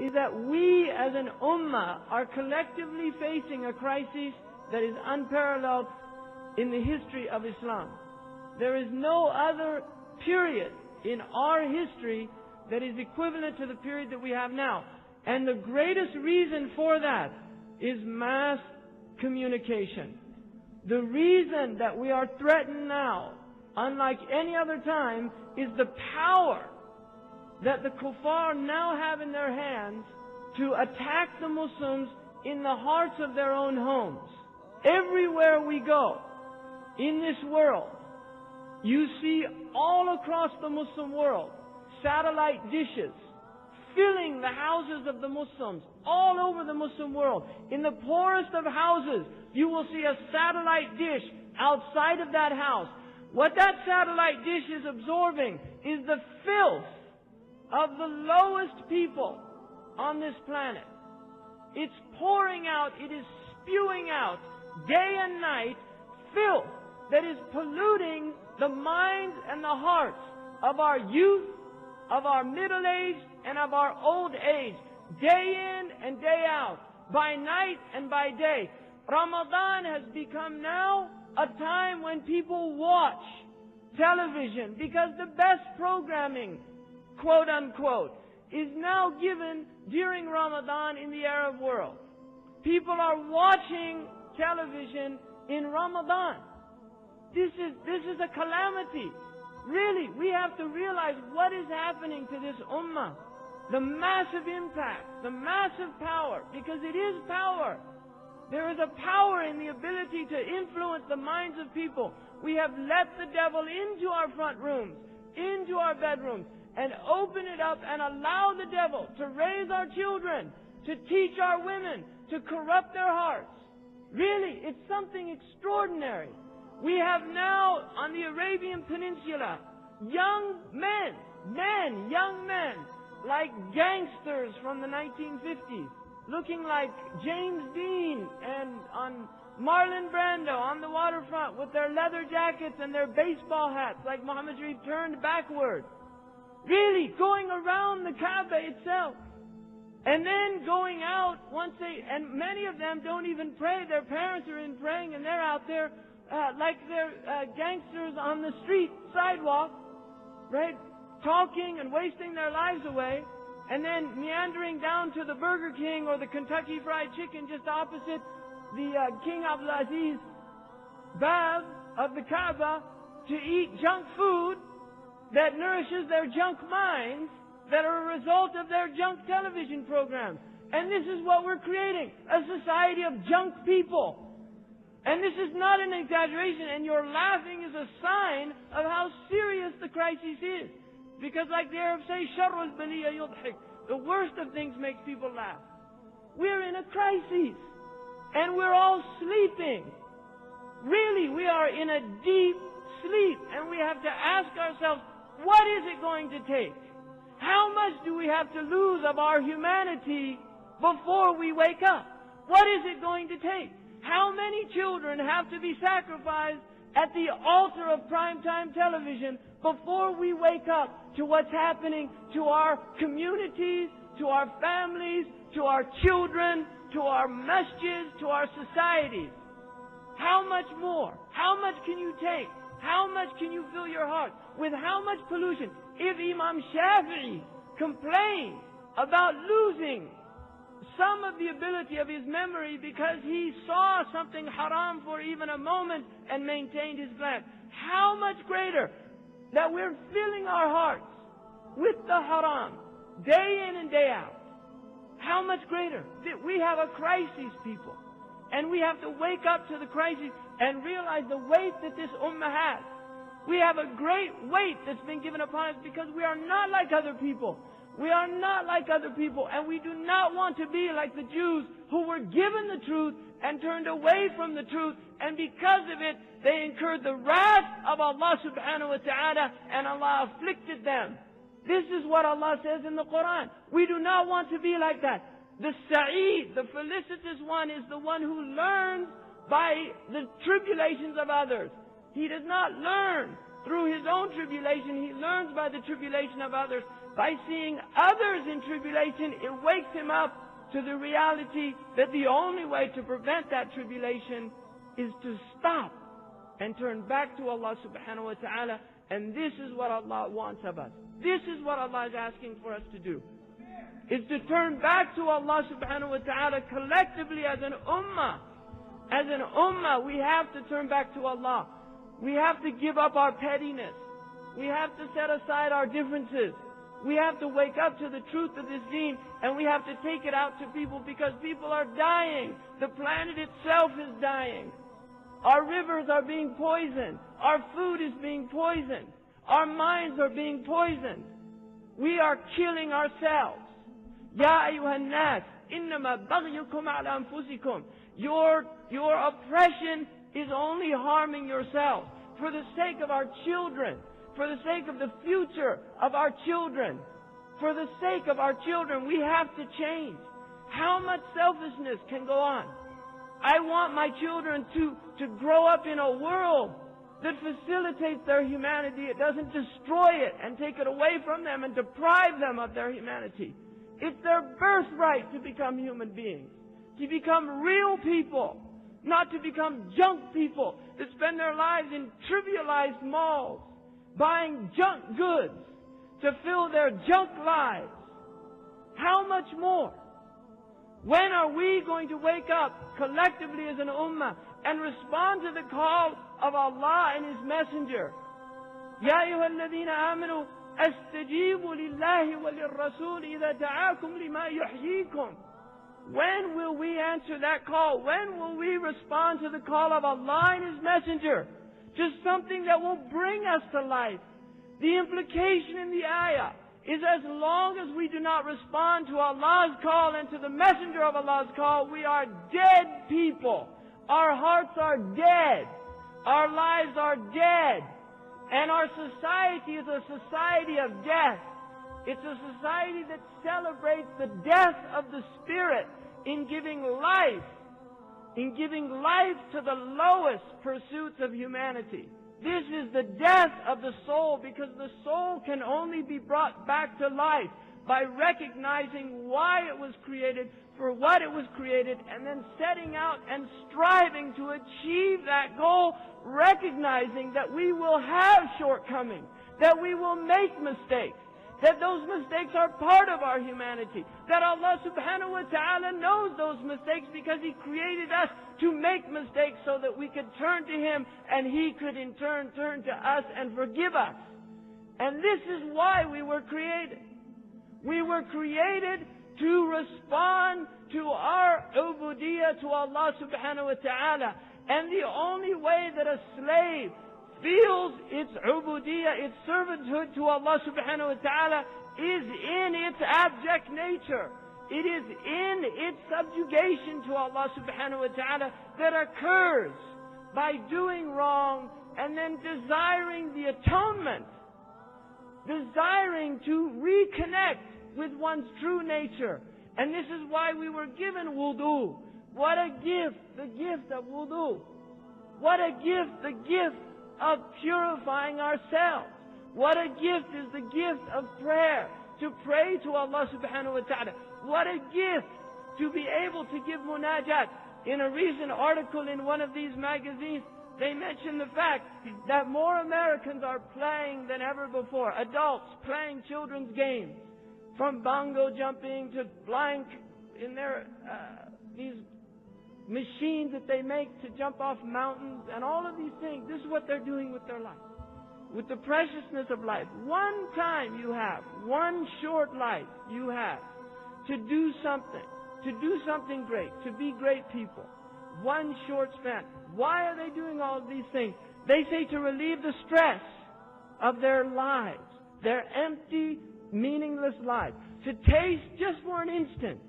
is that we as an ummah are collectively facing a crisis that is unparalleled in the history of Islam. There is no other period in our history that is equivalent to the period that we have now. And the greatest reason for that is mass communication. The reason that we are threatened now, unlike any other time, is the power that the kuffar now have in their hands to attack the Muslims in the hearts of their own homes. Everywhere we go in this world, you see all across the Muslim world satellite dishes filling the houses of the Muslims all over the Muslim world. In the poorest of houses, you will see a satellite dish outside of that house. What that satellite dish is absorbing is the filth of the lowest people on this planet. It's pouring out, it is spewing out day and night filth that is polluting the minds and the hearts of our youth, of our middle age, and of our old age, day in and day out, by night and by day. Ramadan has become now a time when people watch television because the best programming, quote unquote, is now given during Ramadan in the Arab world. People are watching television in Ramadan. This is a calamity. Really, we have to realize what is happening to this ummah. The massive impact, the massive power, because it is power. There is a power in the ability to influence the minds of people. We have let the devil into our front rooms, into our bedrooms, and open it up and allow the devil to raise our children, to teach our women, to corrupt their hearts. Really, it's something extraordinary. We have now on the Arabian Peninsula young men, like gangsters from the 1950s, looking like James Dean and on Marlon Brando on the waterfront with their leather jackets and their baseball hats like Muhammad Sharif turned backward. Really, going around the Kaaba itself. And then going out and many of them don't even pray. Their parents are in praying and they're out there like they're gangsters on the street sidewalk, right? Talking and wasting their lives away, and then meandering down to the Burger King or the Kentucky Fried Chicken just opposite the King Abdulaziz Bab of the Kaaba to eat junk food that nourishes their junk minds that are a result of their junk television programs. And this is what we're creating, a society of junk people. And this is not an exaggeration, and your laughing is a sign of how serious the crisis is. Because like the Arabs say, شَرُّ الْبَلِيَّ يُضْحِكُ, the worst of things makes people laugh. We're in a crisis, and we're all sleeping. Really, we are in a deep sleep, and we have to ask ourselves, what is it going to take? How much do we have to lose of our humanity before we wake up? What is it going to take? How many children have to be sacrificed at the altar of primetime television before we wake up to what's happening to our communities, to our families, to our children, to our masjids, to our societies? How much more? How much can you take? How much can you fill your heart? With how much pollution? If Imam Shafi'i complained about losing some of the ability of his memory because he saw something haram for even a moment and maintained his glance, how much greater that we're filling our hearts with the haram day in and day out. How much greater that we have a crisis, people, and we have to wake up to the crisis and realize the weight that this ummah has. We have a great weight that's been given upon us because we are not like other people. We are not like other people, and we do not want to be like the Jews who were given the truth and turned away from the truth, and because of it, they incurred the wrath of Allah subhanahu wa ta'ala, and Allah afflicted them. This is what Allah says in the Quran. We do not want to be like that. The Sa'id, the felicitous one, is the one who learns by the tribulations of others. He does not learn through his own tribulation. He learns by the tribulation of others. By seeing others in tribulation, it wakes him up to the reality that the only way to prevent that tribulation is to stop and turn back to Allah subhanahu wa ta'ala. And this is what Allah wants of us. This is what Allah is asking for us to do. Is to turn back to Allah subhanahu wa ta'ala collectively as an ummah. As an ummah, we have to turn back to Allah. We have to give up our pettiness. We have to set aside our differences. We have to wake up to the truth of this deen, and we have to take it out to people, because people are dying. The planet itself is dying. Our rivers are being poisoned. Our food is being poisoned. Our minds are being poisoned. We are killing ourselves. Ya ayyuhan nas, innama baghyukum ala anfusikum. Your oppression is only harming yourself. For the sake of our children, for the sake of the future of our children, for the sake of our children, we have to change. How much selfishness can go on? I want my children to grow up in a world that facilitates their humanity. It doesn't destroy it and take it away from them and deprive them of their humanity. It's their birthright to become human beings, to become real people, not to become junk people that spend their lives in trivialized malls, buying junk goods to fill their junk lives. How much more? When are we going to wake up collectively as an ummah and respond to the call of Allah and His Messenger? Ya ayyuhalladhina amanu astajibu lillahi wa lirrasul idha da'akum lima yuhyikum. When will we answer that call? When will we respond to the call of Allah and His Messenger? Just something that will bring us to life. The implication in the ayah is, as long as we do not respond to Allah's call and to the Messenger of Allah's call, we are dead people. Our hearts are dead. Our lives are dead. And our society is a society of death. It's a society that celebrates the death of the spirit in giving life to the lowest pursuits of humanity. This is the death of the soul, because the soul can only be brought back to life by recognizing why it was created, for what it was created, and then setting out and striving to achieve that goal, recognizing that we will have shortcomings, that we will make mistakes, that those mistakes are part of our humanity, that Allah subhanahu wa ta'ala knows those mistakes because He created us to make mistakes so that we could turn to Him and He could in turn turn to us and forgive us. And this is why we were created. We were created to respond to our ubudiyyah to Allah subhanahu wa ta'ala. And the only way that a slave feels its ubudiyyah, its servanthood to Allah subhanahu wa ta'ala, is in its abject nature. It is in its subjugation to Allah subhanahu wa ta'ala that occurs by doing wrong and then desiring the atonement, desiring to reconnect with one's true nature. And this is why we were given wudu. What a gift, the gift of wudu. What a gift, the gift of purifying ourselves. What a gift is the gift of prayer, to pray to Allah subhanahu wa ta'ala. What a gift to be able to give munajat. In a recent article in one of these magazines, they mentioned the fact that more Americans are playing than ever before. Adults playing children's games, from bongo jumping to flying in their these machines that they make to jump off mountains and all of these things. This is what they're doing with their life, with the preciousness of life. One time you have, one short life you have to do something great, to be great people. One short span. Why are they doing all of these things? They say to relieve the stress of their lives, their empty, meaningless lives. To taste just for an instant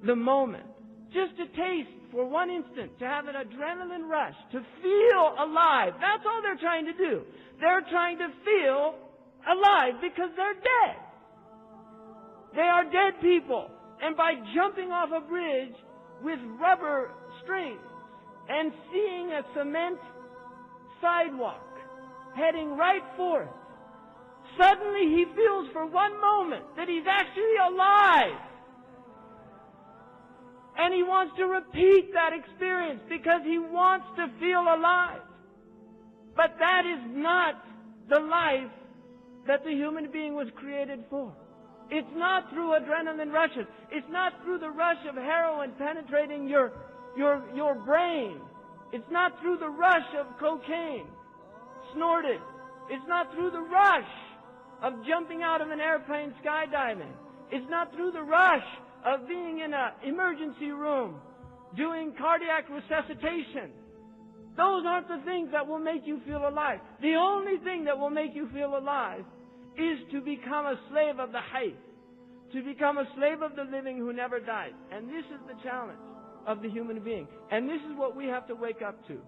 the moment. Just to taste for one instant, to have an adrenaline rush, to feel alive. That's all they're trying to do. They're trying to feel alive because they're dead. They are dead people. And by jumping off a bridge with rubber strings and seeing a cement sidewalk heading right for it, suddenly he feels for one moment that he's actually alive. And he wants to repeat that experience because he wants to feel alive. But that is not the life that the human being was created for. It's not through adrenaline rushes. It's not through the rush of heroin penetrating your brain. It's not through the rush of cocaine snorted. It's not through the rush of jumping out of an airplane skydiving. It's not through the rush of being in an emergency room doing cardiac resuscitation. Those aren't the things that will make you feel alive. The only thing that will make you feel alive is to become a slave of the hayy, to become a slave of the living who never dies. And this is the challenge of the human being. And this is what we have to wake up to.